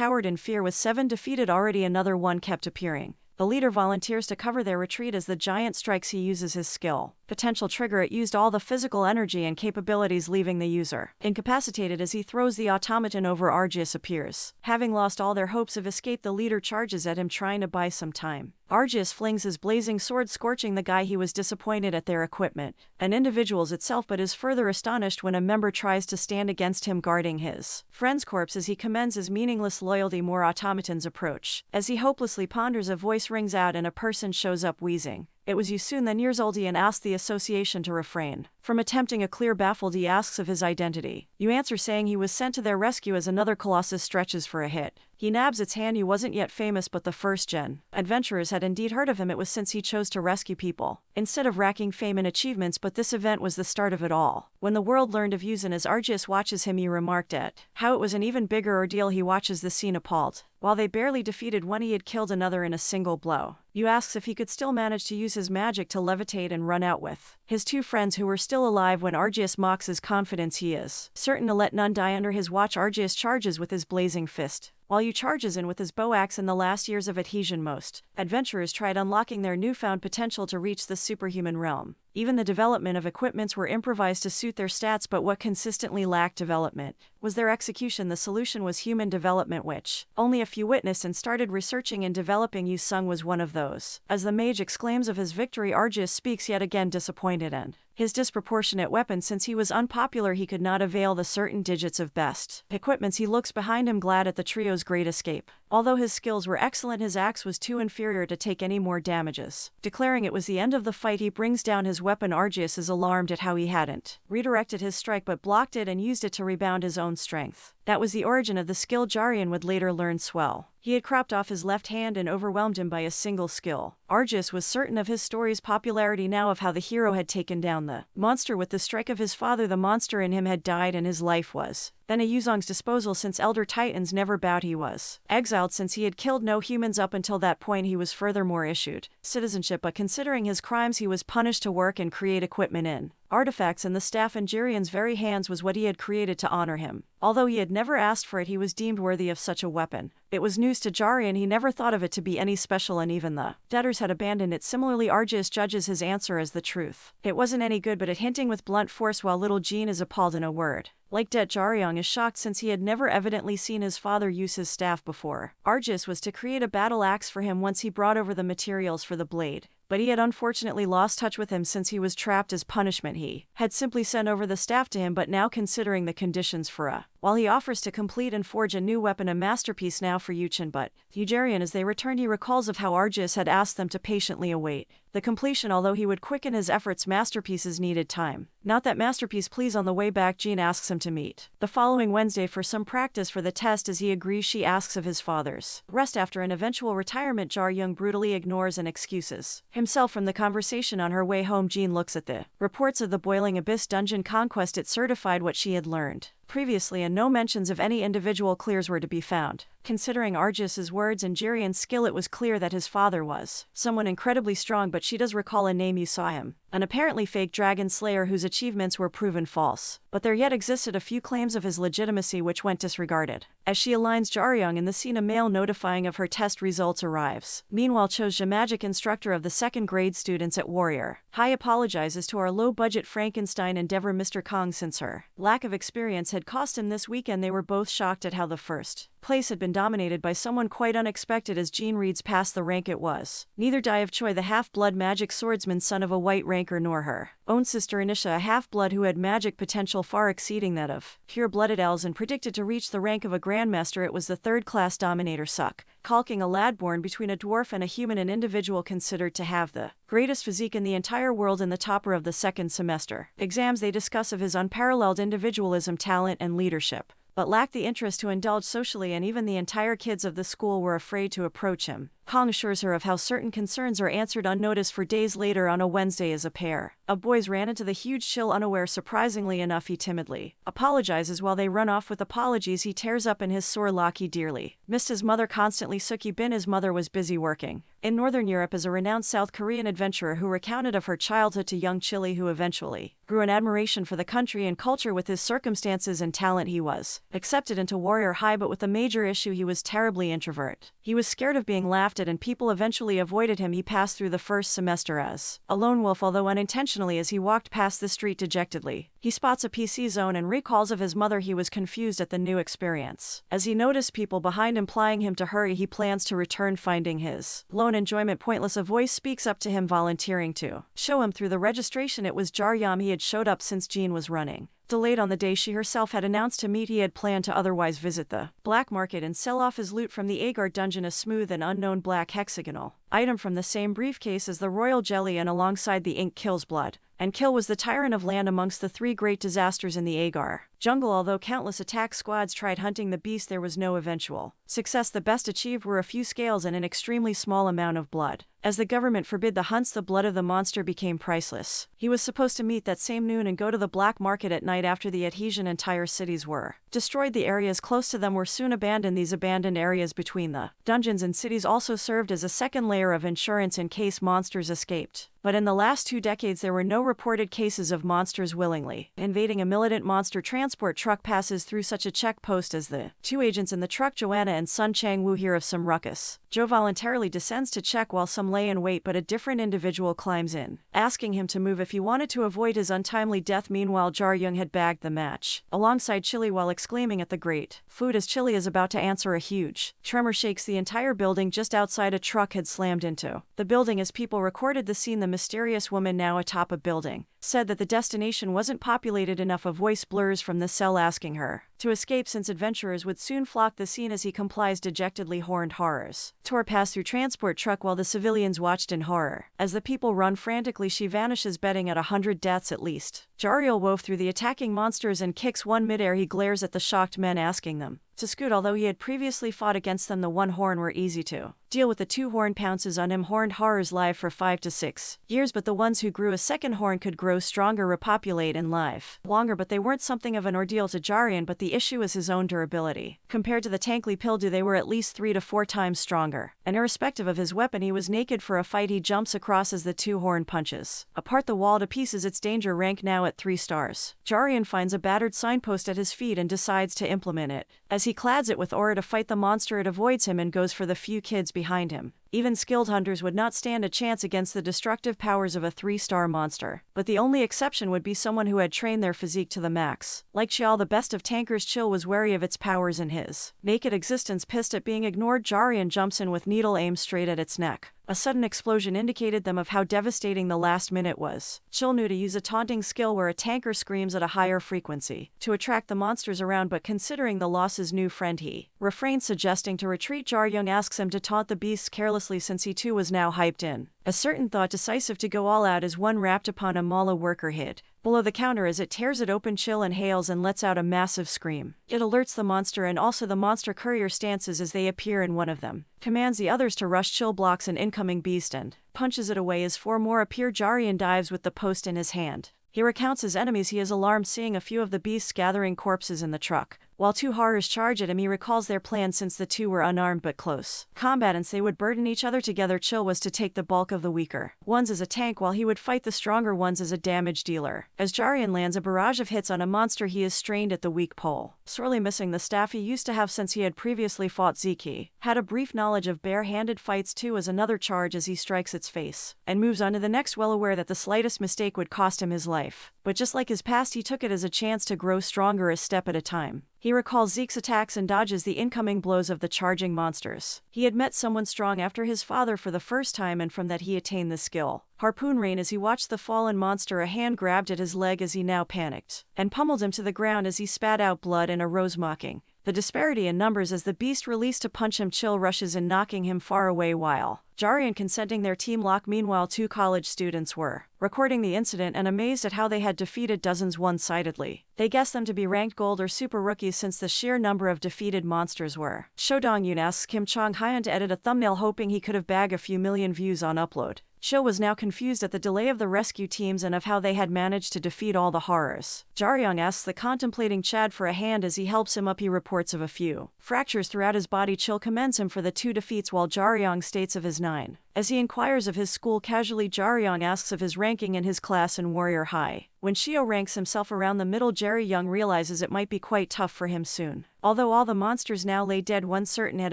cowered in fear with 7 defeated already. Another one kept appearing. The leader volunteers to cover their retreat as the giant strikes. He uses his skill potential trigger. It used all the physical energy and capabilities, leaving the user incapacitated as he throws the automaton over. Arceus appears. Having lost all their hopes of escape, the leader charges at him, trying to buy some time. Arceus flings his blazing sword, scorching the guy. He was disappointed at their equipment and individuals itself, but is further astonished when a member tries to stand against him, guarding his friend's corpse as he commends his meaningless loyalty. More automatons approach. As he hopelessly ponders, a voice rings out and a person shows up wheezing. It was Yusun. Then years old, and asks the association to refrain from attempting a clear. Baffled, he asks of his identity. You answer, saying he was sent to their rescue as another colossus stretches for a hit. He nabs its hand. He wasn't yet famous, but the first-gen adventurers had indeed heard of him. It was since he chose to rescue people instead of racking fame and achievements, but this event was the start of it all. When the world learned of Yusun, as Arceus watches him, he remarked at how it was an even bigger ordeal. He watches the scene appalled. While they barely defeated one, he had killed another in a single blow. Yu asks if he could still manage to use his magic to levitate and run out with his 2 friends who were still alive. When Arceus mocks his confidence, he is certain to let none die under his watch. Arceus charges with his blazing fist, while Yu charges in with his bow axe. In the last years of adhesion, most adventurers tried unlocking their newfound potential to reach the superhuman realm. Even the development of equipments were improvised to suit their stats, but what consistently lacked development was their execution. The solution was human development, which only a few witnessed and started researching and developing. Yu Sung was one of those. As the mage exclaims of his victory, Arceus speaks, yet again disappointed in his disproportionate weapon. Since he was unpopular, he could not avail the certain digits of best equipments. He looks behind him, glad at the trio's great escape. Although his skills were excellent, his axe was too inferior to take any more damages. Declaring it was the end of the fight, he brings down his weapon. Arceus is alarmed at how he hadn't redirected his strike but blocked it and used it to rebound his own strength. That was the origin of the skill Jarian would later learn swell. He had cropped off his left hand and overwhelmed him by a single skill. Arceus was certain of his story's popularity now, of how the hero had taken down the monster with the strike of his father. The monster in him had died and his life was then at Yuzong's disposal. Since Elder Titans never bowed, he was exiled. Since he had killed no humans up until that point, he was furthermore issued citizenship, but considering his crimes, he was punished to work and create equipment in artifacts, and the staff in Jirian's very hands was what he had created to honor him. Although he had never asked for it, he was deemed worthy of such a weapon. It was news to Jarian. He never thought of it to be any special, and even the debtors had abandoned it. Similarly, Arceus judges his answer as the truth. It wasn't any good, but at hinting with blunt force, while little Jean is appalled in a word. Like Det, Jarian is shocked, since he had never evidently seen his father use his staff before. Arceus was to create a battle axe for him once he brought over the materials for the blade, but he had unfortunately lost touch with him since he was trapped. As punishment, he had simply sent over the staff to him, but now considering the conditions for while he offers to complete and forge a new weapon, a masterpiece now for Yuchin. But Jarian, as they returned, he recalls of how Arceus had asked them to patiently await the completion. Although he would quicken his efforts, masterpieces needed time. Not that masterpiece, please. On the way back, Jean asks him to meet the following Wednesday for some practice for the test. As he agrees, she asks of his father's rest after an eventual retirement. Jar Young brutally ignores and excuses himself from the conversation. On her way home, Jean looks at the reports of the Boiling Abyss dungeon conquest. It certified what she had learned previously, and no mentions of any individual clears were to be found. Considering Arceus's words and Jirian's skill, it was clear that his father was someone incredibly strong, but she does recall a name. You saw him, an apparently fake dragon slayer whose achievements were proven false. But there yet existed a few claims of his legitimacy which went disregarded. As she aligns Jaryung in the scene, a mail notifying of her test results arrives. Meanwhile, Cho's magic instructor of the second grade students at Warrior High apologizes to our low-budget Frankenstein endeavor Mr. Kong, since her lack of experience had cost him this weekend. They were both shocked at how the first place had been dominated by someone quite unexpected. As Jean reads past the rank, it was neither Dai of Choi, the half-blood magic swordsman, son of a white ranker, nor her own sister Anisha, a half-blood who had magic potential far exceeding that of pure-blooded elves and predicted to reach the rank of a grandmaster. It was the third-class dominator Suk, calking a lad born between a dwarf and a human, an individual considered to have the greatest physique in the entire world and the topper of the second semester exams. They discuss of his unparalleled individualism, talent, and leadership, but lacked the interest to indulge socially, and even the entire kids of the school were afraid to approach him. Kong assures her of how certain concerns are answered unnoticed for days later on a Wednesday as a pair of boys ran into the huge Chill unaware. Surprisingly enough, he timidly apologizes. While they run off with apologies, he tears up in his sore lock. He dearly missed his mother constantly. Suki Bin, his mother, was busy working in Northern Europe as a renowned South Korean adventurer who recounted of her childhood to young Chili, who eventually grew an admiration for the country and culture. With his circumstances and talent, he was accepted into Warrior High, but with a major issue: he was terribly introvert. He was scared of being laughed at and people eventually avoided him. He passed through the first semester as a lone wolf, although unintentionally. As he walked past the street dejectedly, he spots a PC zone and recalls of his mother. He was confused at the new experience. As he noticed people behind implying him to hurry, he plans to return, finding his lone enjoyment pointless. A voice speaks up to him, volunteering to show him through the registration. It was Jaryam. He had showed up since Jean was running delayed on the day she herself had announced to meet. He had planned to otherwise visit the black market and sell off his loot from the Agar dungeon, a smooth and unknown black hexagonal item from the same briefcase as the royal jelly, and alongside the ink Kill's blood. And Kill was the tyrant of land amongst the three great disasters in the Agar jungle. Although countless attack squads tried hunting the beast, there was no eventual success. The best achieved were a few scales and an extremely small amount of blood. As the government forbid the hunts, the blood of the monster became priceless. He was supposed to meet that same noon and go to the black market at night. After the adhesion, entire cities were destroyed. The areas close to them were soon abandoned. These abandoned areas between the dungeons and cities also served as a second layer of insurance in case monsters escaped. But in the last 2 decades, there were no reported cases of monsters willingly invading a militant monster transport truck. Passes through such a check post as the 2 agents in the truck, Joanna and Sun Chang-woo, hear of some ruckus. Joe voluntarily descends to check while some lay in wait, but a different individual climbs in, asking him to move if he wanted to avoid his untimely death. Meanwhile, Jar Young had bagged the match alongside Chili while exclaiming at the great food. As Chili is about to answer, a huge tremor shakes the entire building just outside. A truck had slammed into the building. As people recorded the scene, the mysterious woman, now atop a building, said that the destination wasn't populated enough. A voice blurs from the cell asking her to escape, since adventurers would soon flock the scene. As he complies, dejectedly, horned horrors tore past through transport truck while the civilians watched in horror. As the people run frantically, she vanishes, betting at 100 deaths at least. Jariel wove through the attacking monsters and kicks one midair. He glares at the shocked men, asking them to scoot. Although he had previously fought against them, the one horn were easy to deal with. The 2 horn pounces on him. Horned horrors live for 5 to 6 years, but the ones who grew a second horn could grow stronger, repopulate, and live longer. But they weren't something of an ordeal to Jarian. But the issue is his own durability. Compared to the tankly Pildu, they were at least 3 to 4 times stronger. And irrespective of his weapon, he was naked for a fight. He jumps across as the 2 horn punches apart the wall to pieces. Its danger rank now at 3 stars. Jarian finds a battered signpost at his feet and decides to implement it. As he clads it with aura to fight the monster, it avoids him and goes for the few kids behind him. Even skilled hunters would not stand a chance against the destructive powers of a 3-star monster. But the only exception would be someone who had trained their physique to the max. Like Xiao, the best of tankers, Chill was wary of its powers and his naked existence. Pissed at being ignored, Jarian jumps in with needle aimed straight at its neck. A sudden explosion indicated them of how devastating the last minute was. Chill knew to use a taunting skill where a tanker screams at a higher frequency to attract the monsters around, but considering the loss his new friend, he refrained, suggesting to retreat. Jar Young asks him to taunt the beasts carelessly, since he too was now hyped in. A certain thought, decisive to go all out, as one wrapped upon a mala worker hid below the counter. As it tears it open, Chill inhales and lets out a massive scream. It alerts the monster, and also the monster courier stances as they appear, and one of them commands the others to rush. Chill blocks an incoming beast and punches it away as 4 more appear. Jarian dives with the post in his hand. He recounts his enemies. He is alarmed seeing a few of the beasts gathering corpses in the truck. While 2 horrors charge at him, he recalls their plan. Since the 2 were unarmed but close combatants, they would burden each other together. Chill was to take the bulk of the weaker ones as a tank, while he would fight the stronger ones as a damage dealer. As Jarian lands a barrage of hits on a monster, he is strained at the weak pole, sorely missing the staff he used to have since he had previously fought Ziki. Had a brief knowledge of bare-handed fights too, as another charge as he strikes its face and moves on to the next, well aware that the slightest mistake would cost him his life. But just like his past, he took it as a chance to grow stronger, a step at a time. He recalls Zeke's attacks and dodges the incoming blows of the charging monsters. He had met someone strong after his father for the first time, and from that he attained the skill Harpoon Rain. As he watched the fallen monster, a hand grabbed at his leg as he now panicked and pummeled him to the ground as he spat out blood and arose, mocking The disparity in numbers as the beast released to punch him, Chill rushes in, knocking him far away while Jarian consenting their team lock. Meanwhile, 2 college students were recording the incident and amazed at how they had defeated dozens one-sidedly. They guessed them to be ranked gold or super rookies since the sheer number of defeated monsters were. Sho Dong-yoon asks Kim Chong-hyun to edit a thumbnail hoping he could have bagged a few million views on upload. Chill was now confused at the delay of the rescue teams and of how they had managed to defeat all the horrors. Jaryong asks the contemplating Chad for a hand as he helps him up. He reports of a few fractures throughout his body. Chill commends him for the 2 defeats while Jaryong states of his 9. As he inquires of his school casually, Jaryong asks of his ranking in his class in Warrior High. When Shio ranks himself around the middle, Jaryong realizes it might be quite tough for him soon. Although all the monsters now lay dead, one certain had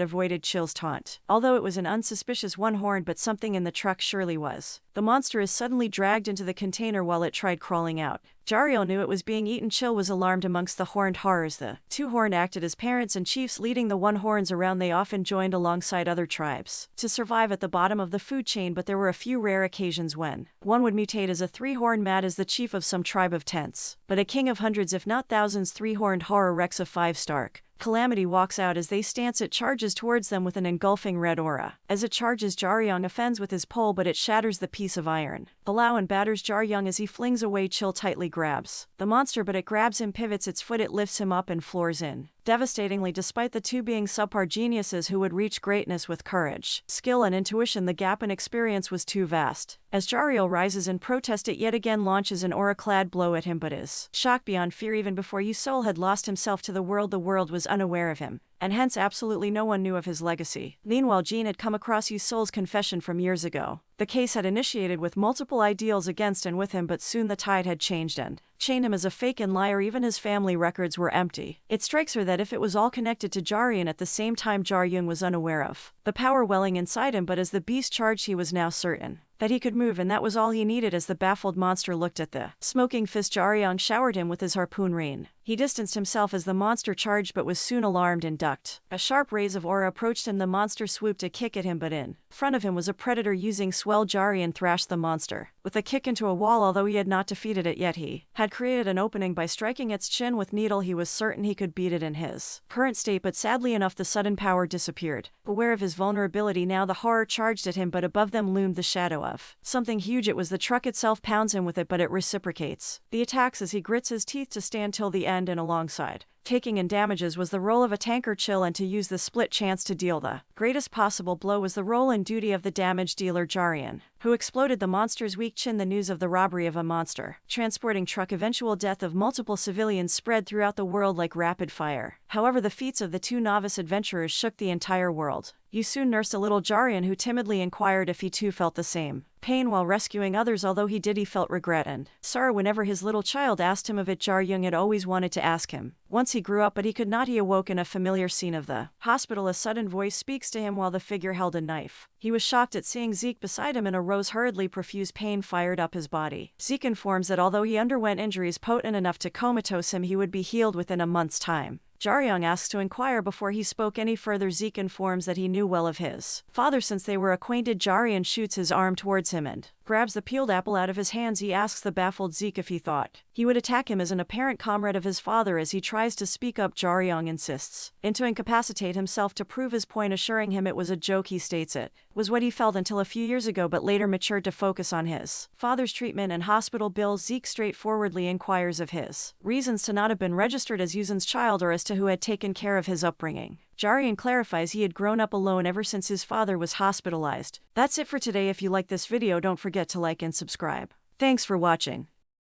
avoided Chill's taunt. Although it was an unsuspicious one-horn, but something in the truck surely was. The monster is suddenly dragged into the container while it tried crawling out. Jario knew it was being eaten. Chill was alarmed amongst the horned horrors. The 2 horned acted as parents and chiefs, leading the 1 horns around. They often joined alongside other tribes to survive at the bottom of the food chain, but there were a few rare occasions when one would mutate as a 3-horn. Mad as the chief of some tribe of tents, but a king of hundreds if not thousands. 3-horned horror Rex of 5 Stark. Calamity walks out as they stance. It charges towards them with an engulfing red aura. As it charges, Jaryong offends with his pole, but it shatters the piece of iron. Palau and batters Jaryong as he flings away. Chill tightly grabs the monster, but it grabs him, pivots its foot, it lifts him up and floors in. Devastatingly, despite the 2 being subpar geniuses who would reach greatness with courage, skill and intuition, the gap in experience was too vast. As Jario rises in protest, it yet again launches an aura-clad blow at him, but is shocked beyond fear. Even before Yusol had lost himself to the world was unaware of him, and hence absolutely no one knew of his legacy. Meanwhile, Jean had come across Yusol's confession from years ago. The case had initiated with multiple ideals against and with him, but soon the tide had changed and chained him as a fake and liar. Even his family records were empty. It strikes her that if it was all connected to Jarian at the same time, Jaryung was unaware of the power welling inside him, but as the beast charged, he was now certain that he could move, and that was all he needed. As the baffled monster looked at the smoking fist, Jaryong showered him with his harpoon rain. He distanced himself as the monster charged, but was soon alarmed and ducked. A sharp rays of aura approached him. The monster swooped to kick at him, but in front of him was a predator using swell. Jarian thrashed the monster with a kick into a wall. Although he had not defeated it yet, he had created an opening by striking its chin with needle. He was certain he could beat it in his current state, but sadly enough the sudden power disappeared. Aware of his vulnerability now, the horror charged at him, but above them loomed the shadow of something huge. It was the truck itself. Pounds him with it, but it reciprocates the attacks as he grits his teeth to stand till the end, and alongside taking in damages was the role of a tanker. Chill, and to use the split chance to deal the greatest possible blow was the role and duty of the damage dealer Jarian, who exploded the monster's weak chin. The news of the robbery of a monster transporting truck, eventual death of multiple civilians spread throughout the world like rapid fire. However, the feats of the 2 novice adventurers shook the entire world. Yu soon nursed a little Jarian, who timidly inquired if he too felt the same pain while rescuing others. Although he did, he felt regret and sorrow whenever his little child asked him of it. Jaryung had always wanted to ask him once he grew up, but he could not. He awoke in a familiar scene of the hospital. A sudden voice speaks to him while the figure held a knife. He was shocked at seeing Zeke beside him, and a rose hurriedly. Profuse pain fired up his body. Zeke informs that although he underwent injuries potent enough to comatose him, he would be healed within a month's time. Jaryong asks to inquire before he spoke any further. Zeke informs that he knew well of his father since they were acquainted. Jarian shoots his arm towards him and grabs the peeled apple out of his hands. He asks the baffled Zeke if he thought he would attack him as an apparent comrade of his father. As he tries to speak up, Jaryong insists to incapacitate himself to prove his point, assuring him it was a joke. He states it was what he felt until a few years ago, but later matured to focus on his father's treatment and hospital bills. Zeke straightforwardly inquires of his reasons to not have been registered as Yuzin's child, or as to who had taken care of his upbringing. Jarian clarifies he had grown up alone ever since his father was hospitalized. That's it for today. If you like this video, don't forget to like and subscribe. Thanks for watching.